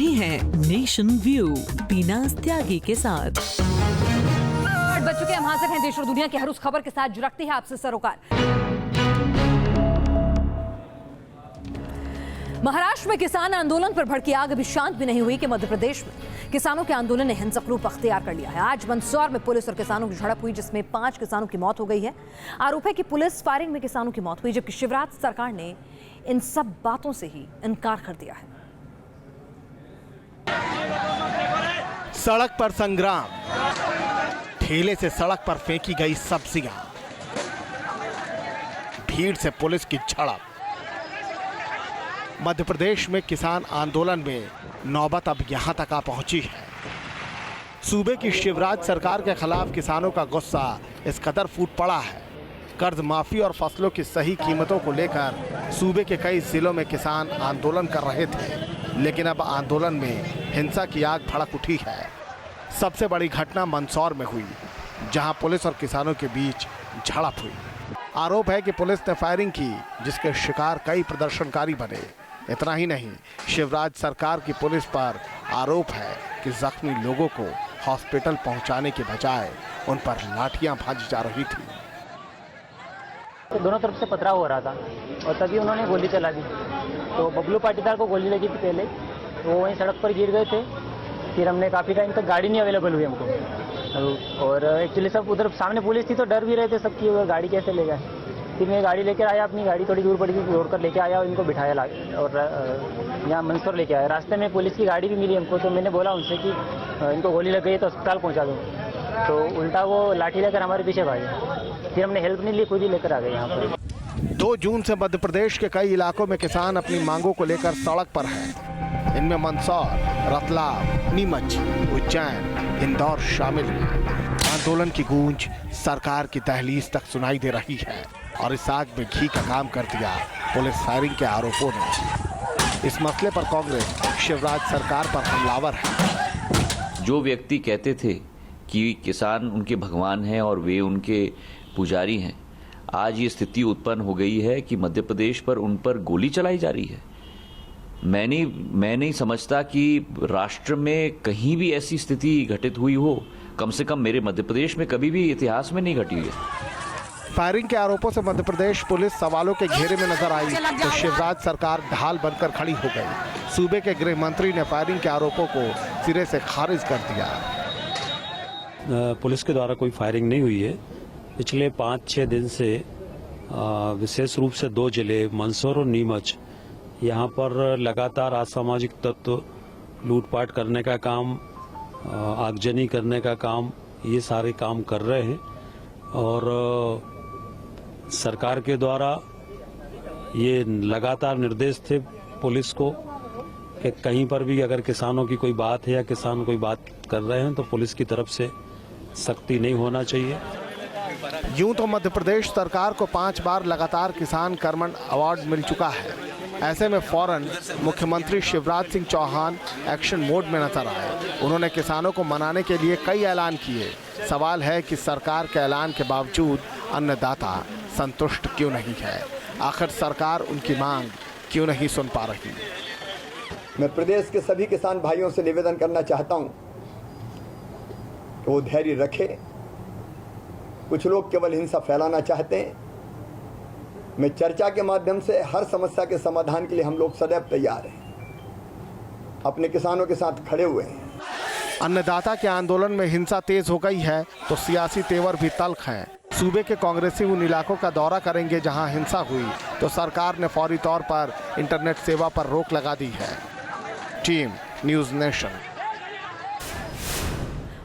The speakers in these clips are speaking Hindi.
रहे हैं नेशन व्यू बीना त्यागी के साथ। 8 बज चुके हम हाजिर हैं देश और दुनिया की हर उस खबर के साथ जो रखती है आपसे सरोकार। महाराष्ट्र में किसान आंदोलन पर भड़की आग अभी शांत भी नहीं हुई कि मध्य प्रदेश में किसानों के आंदोलन ने हिंसक रूप अख्तियार कर लिया है। आज मंदसौर में पुलिस और किसानों की झड़प हुई जिसमें 5 किसानों की मौत हो गई है। आरोप है कि पुलिस फायरिंग में किसानों की मौत हुई, जबकि शिवराज सरकार ने इन सब बातों से ही इनकार कर दिया है। सड़क पर संग्राम, ठेले से सड़क पर फेंकी गई सब्जियां, भीड़ से पुलिस की झड़प। मध्य प्रदेश में किसान आंदोलन में नौबत अब यहां तक आ पहुंची है। सूबे की शिवराज सरकार के खिलाफ किसानों का गुस्सा इस कदर फूट पड़ा है। कर्ज माफी और फसलों की सही कीमतों को लेकर सूबे के कई जिलों में किसान आंदोलन कर रहे थे, लेकिन अब आंदोलन में हिंसा की आग भड़क उठी है। सबसे बड़ी घटना मंदसौर में हुई, जहां पुलिस और किसानों के बीच झड़प हुई। आरोप है कि पुलिस ने फायरिंग की, जिसके शिकार कई प्रदर्शनकारी बने। इतना ही नहीं, शिवराज सरकार की पुलिस पर आरोप है कि जख्मी लोगों को हॉस्पिटल पहुंचाने के बजाय उन पर लाठियां भाजी जा रही थी। तो दोनों तरफ से पथराव हो रहा था और तभी उन्होंने गोली चला दी। तो बबलू पाटीदार को गोली लगी थी पहले, तो वो वहीं सड़क पर गिर गए थे। फिर हमने काफ़ी टाइम तक गाड़ी नहीं अवेलेबल हुई हमको, और एक्चुअली सब उधर सामने पुलिस थी तो डर भी रहे थे सब कि गाड़ी कैसे ले जाए। फिर मैं गाड़ी लेकर आया, अपनी गाड़ी थोड़ी दूर पड़ी थी, रोड कर लेके आया और इनको बिठाया और यहाँ मंदसौर लेके आया। रास्ते में पुलिस की गाड़ी भी मिली हमको, तो मैंने बोला उनसे कि इनको गोली लग गई है तो अस्पताल पहुँचा दो। तो उल्टा वो लाठी लेकर हमारे पीछे भागे। फिर हमने हेल्प नहीं ली, खुद ही लेकर आ गए यहाँ पर। 2 जून से मध्य प्रदेश के कई इलाकों में किसान अपनी मांगों को लेकर सड़क पर हैं। इनमें मंदसौर, रतलाम, नीमच, उज्जैन, इंदौर शामिल हैं। आंदोलन की गूंज सरकार की दहलीज तक सुनाई दे रही है और इस आग में घी का काम कर दिया पुलिस फायरिंग के आरोपों ने। इस मसले पर कांग्रेस शिवराज सरकार पर हमलावर है। जो व्यक्ति कहते थे कि किसान उनके भगवान हैं और वे उनके पुजारी हैं, आज ये स्थिति उत्पन्न हो गई है कि मध्य प्रदेश पर उन पर गोली चलाई जा रही है। मैं नहीं समझता कि राष्ट्र में कहीं भी ऐसी स्थिति घटित हुई हो। कम से कम मेरे मध्य प्रदेश में कभी भी इतिहास में नहीं घटी है। फायरिंग के आरोपों से मध्य प्रदेश पुलिस सवालों के घेरे में नजर आई तो शिवराज सरकार ढाल बनकर खड़ी हो गई। सूबे के गृह मंत्री ने फायरिंग के आरोपों को सिरे से खारिज कर दिया। पुलिस के द्वारा कोई फायरिंग नहीं हुई है। पिछले 5-6 दिन से विशेष रूप से 2 जिले मंदसौर और नीमच, यहाँ पर लगातार असामाजिक तत्व लूटपाट करने का काम, आगजनी करने का काम, ये सारे काम कर रहे हैं। और सरकार के द्वारा ये लगातार निर्देश थे पुलिस को कि कहीं पर भी अगर किसानों की कोई बात है या किसान कोई बात कर रहे हैं तो पुलिस की तरफ से सख्ती नहीं होना चाहिए। यूं तो मध्य प्रदेश सरकार को 5 बार लगातार किसान कर्मण अवार्ड मिल चुका है। ऐसे में फौरन मुख्यमंत्री शिवराज सिंह चौहान एक्शन मोड में नजर आए। उन्होंने किसानों को मनाने के लिए कई ऐलान किए। सवाल है कि सरकार के ऐलान के बावजूद अन्नदाता संतुष्ट क्यों नहीं है? आखिर सरकार उनकी मांग क्यों नहीं सुन पा रही? मैं प्रदेश के सभी किसान भाइयों से निवेदन करना चाहता हूं कि वो धैर्य रखे। कुछ लोग केवल हिंसा फैलाना चाहते हैं। मैं चर्चा के माध्यम से हर समस्या के समाधान के लिए हम लोग सदैव तैयार हैं, अपने किसानों के साथ खड़े हुए हैं। अन्नदाता के आंदोलन में हिंसा तेज हो गई है तो सियासी तेवर भी तल्ख हैं। सूबे के कांग्रेसी उन इलाकों का दौरा करेंगे जहां हिंसा हुई तो सरकार ने फौरी तौर पर इंटरनेट सेवा पर रोक लगा दी है। Team news nation.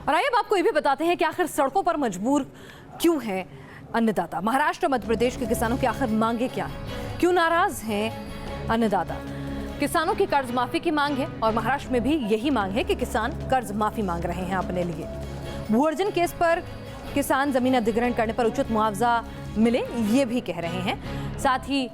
और आइए अब आपको ये भी बताते हैं कि आखिर सड़कों पर मजबूर क्यों है अन्नदाता। महाराष्ट्र मध्य प्रदेश के किसानों की आखिर मांगे क्या है? क्यों नाराज हैं अन्नदाता? किसानों की कर्ज माफी की मांग है और महाराष्ट्र में भी यही मांग है कि किसान कर्ज माफी मांग रहे हैं अपने लिए। भू अर्जन केस पर किसान जमीन अधिग्रहण करने पर उचित मुआवजा मिले, ये भी कह रहे हैं। साथ ही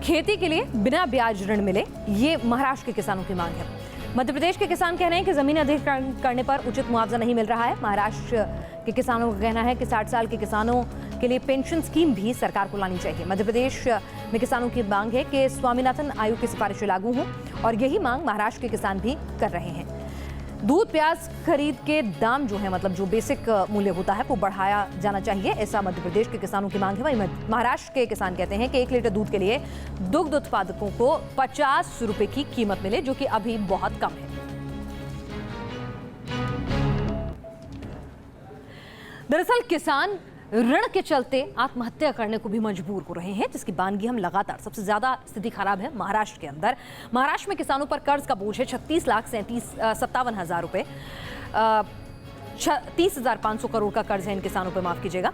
खेती के लिए बिना ब्याज ऋण मिले, ये महाराष्ट्र के किसानों की मांग है। मध्य प्रदेश के किसान कह रहे हैं कि जमीन अधिग्रहण करने पर उचित मुआवजा नहीं मिल रहा है। महाराष्ट्र के किसानों का कहना है कि 60 साल के किसानों के लिए पेंशन स्कीम भी सरकार को लानी चाहिए। मध्य प्रदेश में किसानों की मांग है कि स्वामीनाथन आयोग की सिफारिशें लागू हों और यही मांग महाराष्ट्र के किसान भी कर रहे हैं। दूध प्याज खरीद के दाम जो है, मतलब जो बेसिक मूल्य होता है, वो बढ़ाया जाना चाहिए, ऐसा मध्य प्रदेश के किसानों की मांग है। वहीं महाराष्ट्र के किसान कहते हैं कि 1 लीटर दूध के लिए दुग्ध उत्पादकों को 50 रुपए की कीमत मिले, जो कि अभी बहुत कम है। दरअसल किसान ऋण के चलते आत्महत्या करने को भी मजबूर हो रहे हैं, जिसकी बानगी हम लगातार। सबसे ज्यादा स्थिति खराब है महाराष्ट्र के अंदर। महाराष्ट्र में किसानों पर कर्ज का बोझ है 36,57,000 रुपए। 30,500 करोड़ का कर्ज है इन किसानों पर, माफ कीजिएगा।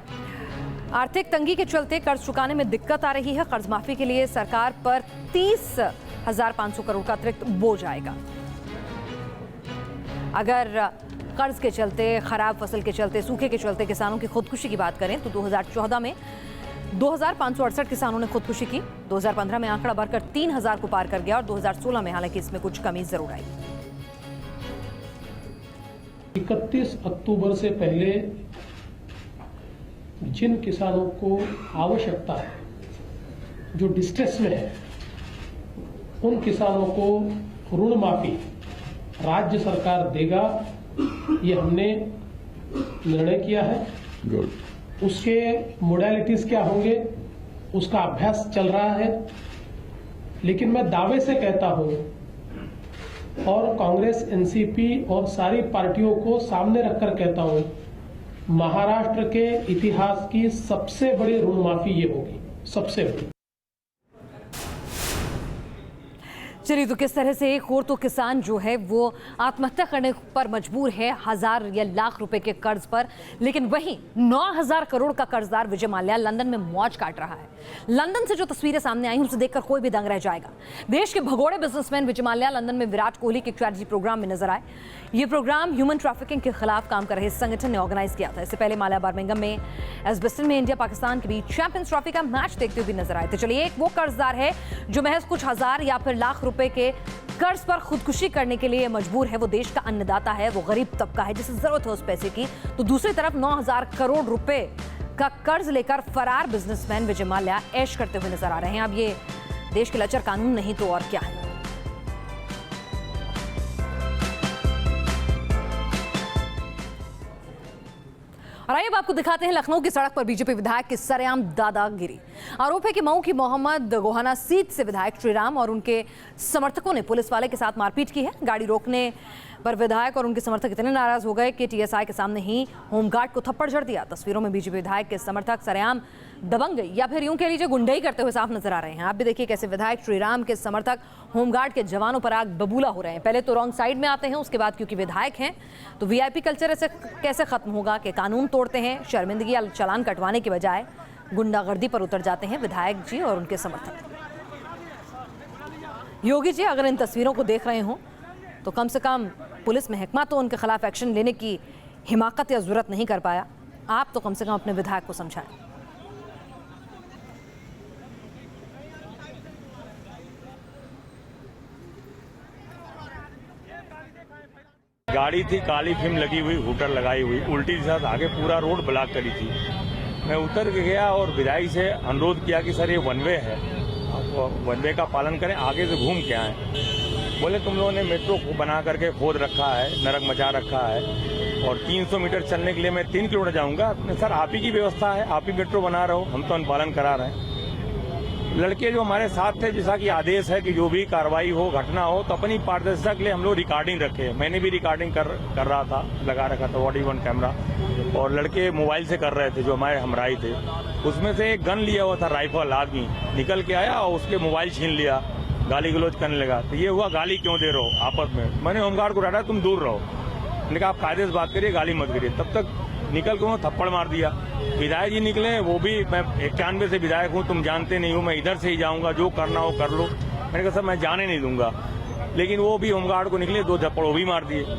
आर्थिक तंगी के चलते कर्ज चुकाने में दिक्कत आ रही है। कर्ज माफी के लिए सरकार पर 30,500 करोड़ का अतिरिक्त बोझ आएगा। अगर कर्ज के चलते, खराब फसल के चलते, सूखे के चलते किसानों की खुदकुशी की बात करें तो 2014 में 2,568 किसानों ने खुदकुशी की। 2015 में आंकड़ा बढ़कर 3,000 को पार कर गया और 2016 में हालांकि इसमें कुछ कमी जरूर आई। 31 अक्टूबर से पहले जिन किसानों को आवश्यकता है, जो डिस्ट्रेस में है, उन किसानों को ऋण माफी राज्य सरकार देगा, ये हमने निर्णय किया है। उसके मोडालिटीज क्या होंगे, उसका अभ्यास चल रहा है। लेकिन मैं दावे से कहता हूं और कांग्रेस, एनसीपी और सारी पार्टियों को सामने रखकर कहता हूं, महाराष्ट्र के इतिहास की सबसे बड़ी ऋण माफी ये होगी, सबसे बड़ी। चलिए, तो किस तरह से एक और तो किसान जो है वो आत्महत्या करने पर मजबूर है 1,000 या लाख रुपए के कर्ज पर, लेकिन वहीं 9,000 करोड़ का कर्जदार विजय माल्या लंदन में मौज काट रहा है। लंदन से जो तस्वीरें सामने आई उसे देखकर कोई भी दंग रह जाएगा। देश के भगोड़े बिजनेसमैन विजय माल्या लंदन में विराट कोहली के चैरिटी प्रोग्राम में नजर आए। ये प्रोग्राम ह्यूमन ट्रैफिकिंग के खिलाफ काम कर रहे संगठन ने ऑर्गेनाइज किया था। इससे पहले माल्या बर्मिंघम में एजबेस्टन में इंडिया पाकिस्तान के बीच चैंपियंस ट्रॉफी का मैच देखते हुए नजर आए थे। चलिए, एक वो कर्जदार है जो महज कुछ हजार या फिर लाख रुपए के कर्ज पर खुदकुशी करने के लिए मजबूर है। वो देश का अन्नदाता है, वो गरीब तबका है जिसे जरूरत है उस पैसे की। तो दूसरी तरफ 9,000 करोड़ रुपए का कर्ज लेकर फरार बिजनेसमैन विजय माल्या ऐश करते हुए नजर आ रहे हैं। अब ये देश के लचर कानून नहीं तो और क्या है। और आइए अब आपको दिखाते हैं लखनऊ की सड़क पर बीजेपी विधायक की सरेआम दादागिरी। आरोप है कि मऊ की मोहम्मद गोहाना सीट से विधायक श्रीराम और उनके समर्थकों ने पुलिस वाले के साथ मारपीट की है। गाड़ी रोकने पर विधायक और उनके समर्थक इतने नाराज हो गए कि टीएसआई के सामने ही होमगार्ड को थप्पड़ जड़ दिया। तस्वीरों में बीजेपी विधायक के समर्थक सरेआम दबंग या फिर यूं कह लीजिए गुंडई करते हुए साफ नजर आ रहे हैं। आप भी देखिए कैसे विधायक श्रीराम के समर्थक होमगार्ड के जवानों पर आग बबूला हो रहे हैं। पहले तो रॉन्ग साइड में आते हैं, उसके बाद क्योंकि विधायक हैं तो वीआईपी कल्चर ऐसे कैसे खत्म होगा कि कानून तोड़ते हैं, शर्मिंदगी या चालान कटवाने की बजाय गुंडागर्दी पर उतर जाते हैं विधायक जी और उनके समर्थक। योगी जी अगर इन तस्वीरों को देख रहे हों तो कम से कम पुलिस महकमा तो उनके खिलाफ एक्शन लेने की हिमाकत या जरूरत नहीं कर पाया। आप तो कम से कम अपने विधायक को समझाएं। गाड़ी थी, काली फिल्म लगी हुई, हुटर लगाई हुई, उल्टी दिशा से आगे पूरा रोड ब्लॉक करी थी। मैं उतर के गया और विधायक से अनुरोध किया कि सर ये वन वे है, आप वन वे का पालन करें, आगे से घूम के आए। बोले तुम लोगों ने मेट्रो को बना करके खोद रखा है, नरक मचा रखा है और 300 मीटर चलने के लिए मैं 3 किलोमीटर जाऊंगा। सर आप ही की व्यवस्था है, आप ही मेट्रो बना रहे हो, हम तो अनुपालन करा रहे हैं। लड़के जो हमारे साथ थे, जैसा कि आदेश है कि जो भी कार्रवाई हो, घटना हो तो अपनी पारदर्शिता के लिए हम लोग रिकॉर्डिंग रखे। मैंने भी रिकॉर्डिंग कर रहा था, लगा रखा था 41 कैमरा, और लड़के मोबाइल से कर रहे थे जो हमारे हमराही थे। उसमें से एक गन लिया हुआ था, राइफल, आदमी निकल के आया और उसके मोबाइल छीन लिया, गाली गलौज करने लगा। तो ये हुआ गाली क्यों दे रहे हो आपस में। मैंने होमगार्ड को डांटा तुम दूर रहो, मैंने कहा आप कायदे से बात करिए, गाली मत करिए। तब तक निकल के थप्पड़ मार दिया। विधायक जी निकले, वो भी मैं 91 से विधायक हूँ, तुम जानते नहीं हो, मैं इधर से ही जाऊंगा, जो करना हो कर लो। मैंने कहा सर मैं जाने नहीं दूंगा, लेकिन वो भी होमगार्ड को निकले, 2 थप्पड़ वो भी मार दिए।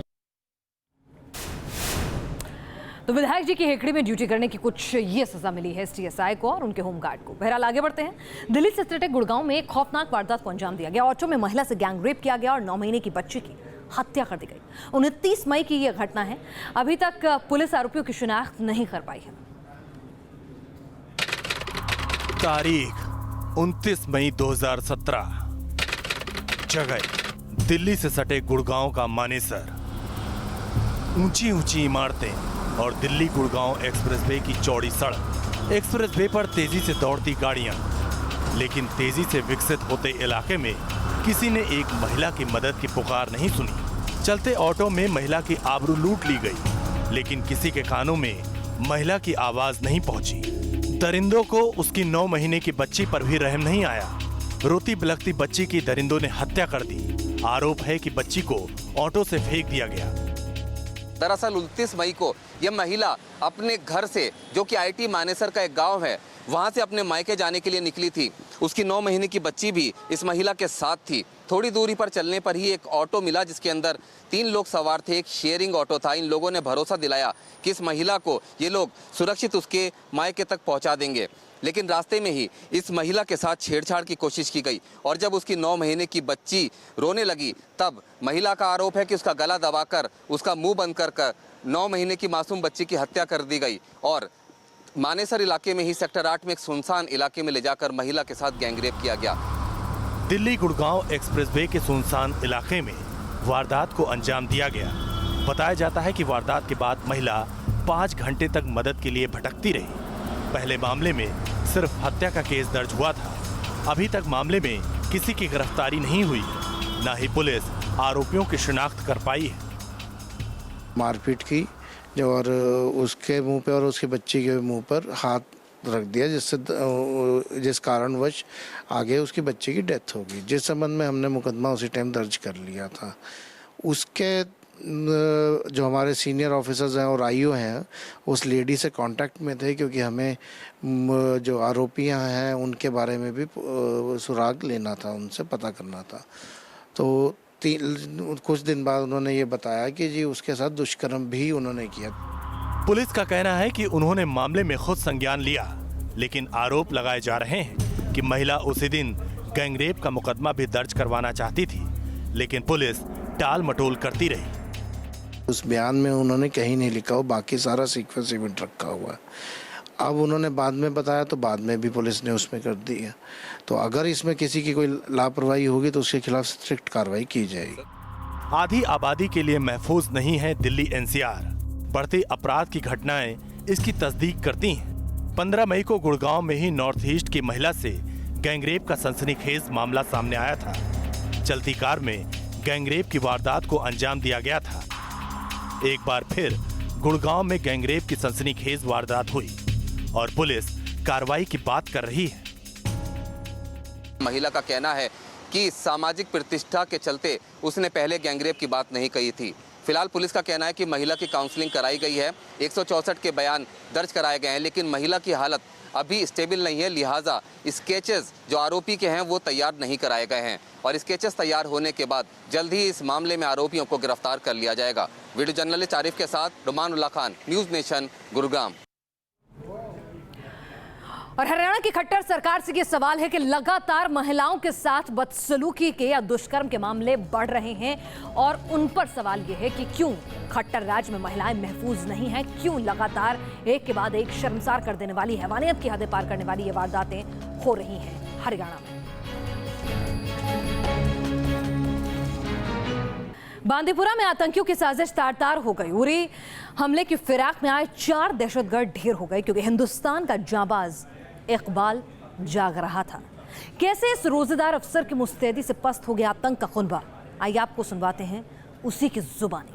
तो विधायक जी की हेकड़ी में ड्यूटी करने की कुछ ये सजा मिली है टीएसआई को और उनके होमगार्ड को। बहरहाल आगे बढ़ते हैं। दिल्ली से स्थित गुड़गांव में एक खौफनाक वारदात को अंजाम दिया गया। ऑटो में महिला से गैंग रेप किया गया और 9 महीने की बच्ची की हत्या कर दी गई। 29 मई की यह घटना है। अभी तक पुलिस आरोपियों की शिनाख्त नहीं कर पाई है। तारीख 29 मई 2017। जगह दिल्ली से सटे गुड़गांव का मानेसर। ऊंची ऊंची इमारतें और दिल्ली गुड़गांव एक्सप्रेसवे की चौड़ी सड़क। एक्सप्रेसवे पर तेजी से दौड़ती गाड़ियां, लेकिन तेजी से विकसित होते इलाके में किसी ने एक महिला की मदद की पुकार नहीं सुनी। चलते ऑटो में महिला की आबरू लूट ली गई, लेकिन किसी के कानों में महिला की आवाज नहीं पहुंची। दरिंदों को उसकी 9 महीने की बच्ची पर भी रहम नहीं आया। रोती बिलखती बच्ची की दरिंदों ने हत्या कर दी। आरोप है कि बच्ची को ऑटो से फेंक दिया गया। दरअसल 29 मई को यह महिला अपने घर से, जो कि आईटी मानेसर का एक गांव है, वहां से अपने मायके जाने के लिए निकली थी। उसकी 9 महीने की बच्ची भी इस महिला के साथ थी। थोड़ी दूरी पर चलने पर ही एक ऑटो मिला जिसके अंदर 3 लोग सवार थे। एक शेयरिंग ऑटो था। इन लोगों ने भरोसा दिलाया कि इस महिला को ये लोग सुरक्षित उसके मायके तक पहुंचा देंगे, लेकिन रास्ते में ही इस महिला के साथ छेड़छाड़ की कोशिश की गई और जब उसकी 9 महीने की बच्ची रोने लगी तब महिला का आरोप है कि उसका गला दबाकर, उसका मुंह बंद कर 9 महीने की मासूम बच्ची की हत्या कर दी गई और मानेसर इलाके में ही सेक्टर 8 में एक सुनसान इलाके में ले जाकर महिला के साथ गैंगरेप किया गया। दिल्ली गुड़गांव एक्सप्रेसवे के सुनसान इलाके में वारदात को अंजाम दिया गया। बताया जाता है कि वारदात के बाद महिला 5 घंटे तक मदद के लिए भटकती रही। पहले मामले में सिर्फ हत्या का केस दर्ज हुआ था। अभी तक मामले में किसी की गिरफ्तारी नहीं हुई, न ही पुलिस आरोपियों की शिनाख्त कर पाई है। मारपीट की जो और उसके मुंह पे और उसकी बच्ची के मुंह पर हाथ रख दिया, जिस कारणवश आगे उसकी बच्ची की डेथ हो गई, जिस संबंध में हमने मुकदमा उसी टाइम दर्ज कर लिया था। उसके जो हमारे सीनियर ऑफिसर्स हैं और आईओ हैं उस लेडी से कांटेक्ट में थे, क्योंकि हमें जो आरोपियां हैं उनके बारे में भी सुराग लेना था, उनसे पता करना था। तो कुछ दिन बाद उन्होंने ये बताया कि जी उसके साथ दुष्कर्म भी उन्होंने किया। पुलिस का कहना है कि उन्होंने मामले में खुद संज्ञान लिया, लेकिन आरोप लगाए जा रहे हैं कि महिला उसी दिन गैंगरेप का मुकदमा भी दर्ज करवाना चाहती थी, लेकिन पुलिस टाल मटोल करती रही। उस बयान में उन्होंने कहीं नहीं लिखा हो, बाकी सारा सीक्वेंस इवेंट रखा हुआ है। अब उन्होंने बाद में बताया तो बाद में भी पुलिस ने उसमें कर दी है। तो अगर इसमें किसी की कोई लापरवाही होगी तो उसके खिलाफ स्ट्रिक्ट कार्रवाई की जाएगी। आधी आबादी के लिए महफूज नहीं है दिल्ली एनसीआर। बढ़ते अपराध की घटनाएं इसकी तस्दीक करती हैं। 15 मई को गुड़गांव में ही नॉर्थ ईस्ट की महिला से गैंगरेप का सनसनीखेज मामला सामने आया था। चलती कार में गैंगरेप की वारदात को अंजाम दिया गया था। एक बार फिर गुड़गांव में गैंगरेप की सनसनीखेज वारदात हुई और पुलिस कार्रवाई की बात कर रही है। महिला का कहना है कि सामाजिक प्रतिष्ठा के चलते उसने पहले गैंगरेप की बात नहीं कही थी। फिलहाल पुलिस का कहना है कि महिला की काउंसलिंग कराई गई है, 164 के बयान दर्ज कराए गए हैं, लेकिन महिला की हालत अभी स्टेबल नहीं है, लिहाजा स्केचेस जो आरोपी के हैं वो तैयार नहीं कराए गए हैं और स्केचेस तैयार होने के बाद जल्द ही इस मामले में आरोपियों को गिरफ्तार कर लिया जाएगा। वीडियो जर्नलिस्ट आरिफ के साथ रुमानुल्लाह खान, न्यूज़ नेशन, गुरुग्राम। और हरियाणा की खट्टर सरकार से ये सवाल है कि लगातार महिलाओं के साथ बदसलूकी के या दुष्कर्म के मामले बढ़ रहे हैं और उन पर सवाल ये है कि क्यों खट्टर राज्य में महिलाएं महफूज नहीं हैं, क्यों लगातार एक के बाद एक शर्मसार कर देने वाली, हैवानियत की हदें पार करने वाली ये वारदातें हो रही हैं हरियाणा में। बांदीपुरा में आतंकियों की साजिश तार-तार हो गई। उरी हमले की फिराक में आए 4 दहशतगर्द ढेर हो गए, क्योंकि हिंदुस्तान का जाबाज इकबाल जाग रहा था। कैसे इस रोजेदार अफसर की मुस्तैदी से पस्त हो गया आतंक का खुनबा, आइए आपको सुनवाते हैं उसी की जुबानी।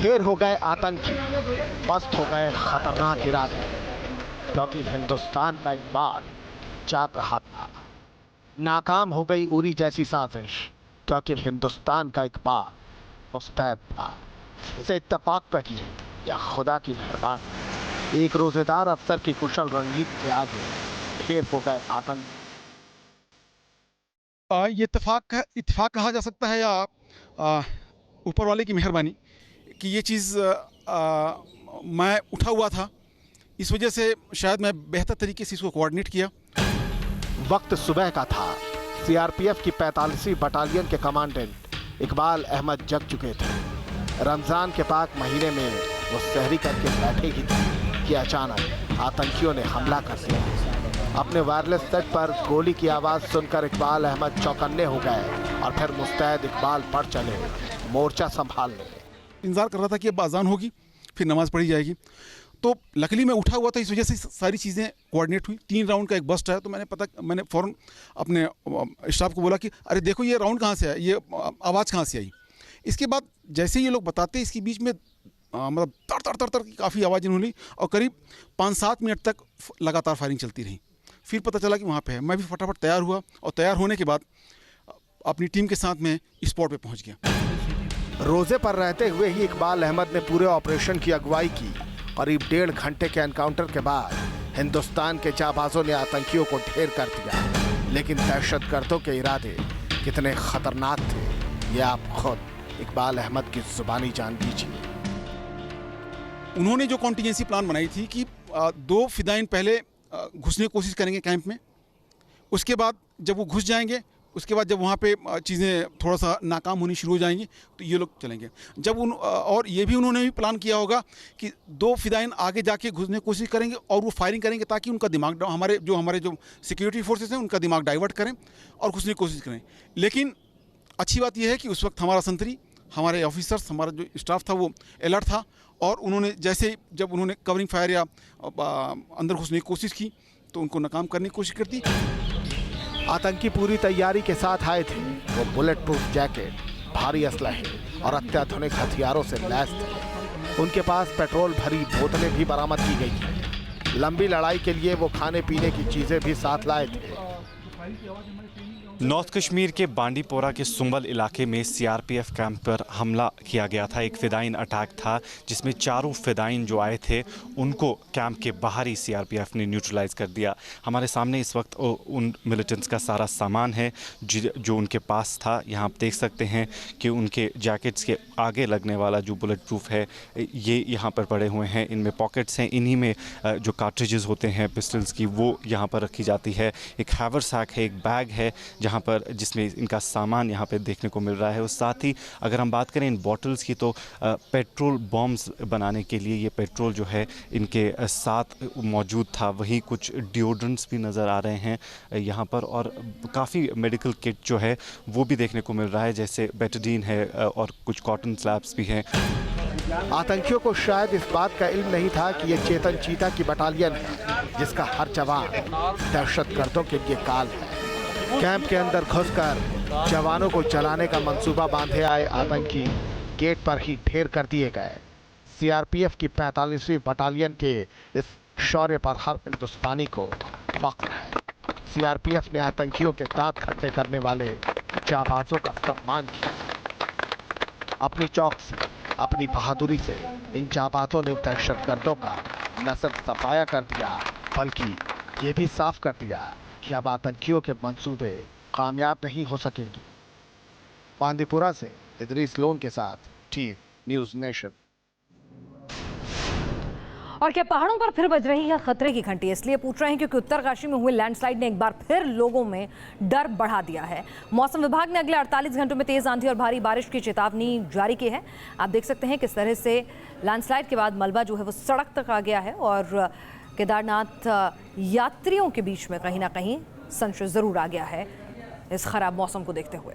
ढेर हो गए आतंकी, पस्त हो गए खतरनाक इरादे, क्योंकि हिंदुस्तान का इकबाल जाग रहा था। नाकाम हो गई उरी जैसी साजिश, क्योंकि हिंदुस्तान का इकबाल मुस्तैद था। इसे इत्तेफाक कहिए या खुदा की मेहरबानी, एक रोजेदार अफसर की कुशल रंगीत के आगे ढेर हो गए आतंक। ये इत्तेफाक कहा जा सकता है या ऊपर वाले की मेहरबानी कि ये चीज़ मैं उठा हुआ था, इस वजह से शायद मैं बेहतर तरीके से इसको कोऑर्डिनेट किया। वक्त सुबह का था। सीआरपीएफ की 45वीं बटालियन के कमांडेंट इकबाल अहमद जग चुके थे। रमजान के पाक महीने में वो सहरी करके बैठे ही थे कि अचानक आतंकियों ने हमला कर दिया। अपने वायरलेस सेट पर गोली की आवाज सुनकर इकबाल अहमद चौकन्ने हो गए और फिर मुस्तैद इकबाल बढ़ चले मोर्चा संभालने। इंतजार कर रहा था कि अब अजान होगी, फिर नमाज पढ़ी जाएगी। तो लकीली मैं उठा हुआ था, इस वजह से सारी चीज़ें कोऑर्डिनेट हुई। 3 राउंड का एक बस्ट है, तो मैंने फ़ौरन अपने स्टाफ को बोला कि अरे देखो ये राउंड कहाँ से है, ये आवाज़ कहाँ से आई। इसके बाद जैसे ये लोग बताते, इसके बीच में मतलब तर की काफ़ी आवाज़ इन्होंने, और करीब 5-7 मिनट तक लगातार फायरिंग चलती रही। फिर पता चला कि वहाँ पे है। मैं भी फटाफट तैयार हुआ, और तैयार होने के बाद अपनी टीम के साथ में स्पॉट पे पहुँच गया। रोजे पर रहते हुए ही इकबाल अहमद ने पूरे ऑपरेशन की अगुवाई की। करीब 1.5 घंटे के एनकाउंटर के बाद हिंदुस्तान के जाबाजों ने आतंकियों को ढेर कर दिया। लेकिन दहशतगर्दों के इरादे कितने खतरनाक थे, ये आप खुद इकबाल अहमद की जुबानी जान लीजिए। उन्होंने जो कॉन्टीजेंसी प्लान बनाई थी कि 2 फिदाइन पहले घुसने की कोशिश करेंगे कैंप में, उसके बाद जब वो घुस जाएंगे, उसके बाद जब वहाँ पे चीज़ें थोड़ा सा नाकाम होनी शुरू हो जाएंगी तो ये लोग चलेंगे। और ये भी उन्होंने भी प्लान किया होगा कि 2 फिदाइन आगे जाके घुसने की कोशिश करेंगे और वो फायरिंग करेंगे ताकि उनका दिमाग, हमारे जो सिक्योरिटी फोर्सेस हैं उनका दिमाग डाइवर्ट करें और घुसने की कोशिश करें। लेकिन अच्छी बात यह है कि उस वक्त हमारा संतरी, हमारे ऑफिसर्स, हमारा जो स्टाफ था वो अलर्ट था, और उन्होंने जैसे जब उन्होंने कवरिंग फायर या अंदर घुसने की कोशिश की तो उनको नाकाम करने की कोशिश कर दी। आतंकी पूरी तैयारी के साथ आए थे। वो बुलेट प्रूफ जैकेट, भारी असलहे और अत्याधुनिक हथियारों से लैस थे। उनके पास पेट्रोल भरी बोतलें भी बरामद की गई थी। लंबी लड़ाई के लिए वो खाने पीने की चीजें भी साथ लाए थे। नॉर्थ कश्मीर के बांडीपोरा के सुंबल इलाके में सीआरपीएफ कैंप पर हमला किया गया था। एक फिदाइन अटैक था जिसमें 4 फिदाइन जो आए थे उनको कैंप के बाहर ही सीआरपीएफ ने न्यूट्रलाइज कर दिया। हमारे सामने इस वक्त उन मिलिटेंट्स का सारा सामान है जो उनके पास था। यहाँ आप देख सकते हैं कि उनके जैकेट्स के आगे लगने वाला जो बुलेट प्रूफ है ये यहाँ पर पड़े हुए हैं। इनमें पॉकेट्स हैं, इन्हीं में जो कार्ट्रिजेस होते हैं पिस्टल्स की वो यहाँ पर रखी जाती है। एक हैवरसैक है, एक बैग है जहाँ पर जिसमें इनका सामान यहाँ पे देखने को मिल रहा है। उस साथ ही अगर हम बात करें इन बॉटल्स की तो पेट्रोल बॉम्ब्स बनाने के लिए ये पेट्रोल जो है इनके साथ मौजूद था। वहीं कुछ डिओड्रेंट्स भी नज़र आ रहे हैं यहाँ पर, और काफ़ी मेडिकल किट जो है वो भी देखने को मिल रहा है, जैसे बेटाडीन है और कुछ कॉटन स्लैब्स भी हैं। आतंकियों को शायद इस बात का इल्म नहीं था कि ये चेतन चीता की बटालियन है जिसका हर जवान दहशतगर्दों के लिए काल है। कैंप के अंदर घुसकर जवानों को जलाने का मंसूबा बांधे आए आतंकी गेट पर ही ढेर कर दिए गए। सीआरपीएफ की 45वीं बटालियन के इस शौर्य पर हर हिंदुस्तानी को फख्र है। सीआरपीएफ ने आतंकियों के दांत खट्टे करने वाले जाबाजों का सम्मान किया। अपनी चौकसी, अपनी बहादुरी से इन जाबाजों ने दहशतगर्दों का न सिर्फ सफाया कर दिया बल्कि ये भी साफ कर दिया कि अब आतंकियों के मंसूबे कामयाब नहीं हो सकेंगे। बांदीपुरा से इदरीस लोन के साथ टीवी न्यूज़ नेशन। और क्या पहाड़ों पर फिर बज रही है खतरे की घंटी? इसलिए पूछ रहे हैं क्योंकि उत्तरकाशी में हुए लैंडस्लाइड ने एक बार फिर लोगों में डर बढ़ा दिया है। मौसम विभाग ने अगले 48 घंटों में तेज आंधी और भारी बारिश की चेतावनी जारी की है। आप देख सकते हैं किस तरह से लैंडस्लाइड के बाद मलबा जो है वो सड़क तक आ गया है, और केदारनाथ यात्रियों के बीच में कहीं ना कहीं संशय जरूर आ गया है इस खराब मौसम को देखते हुए।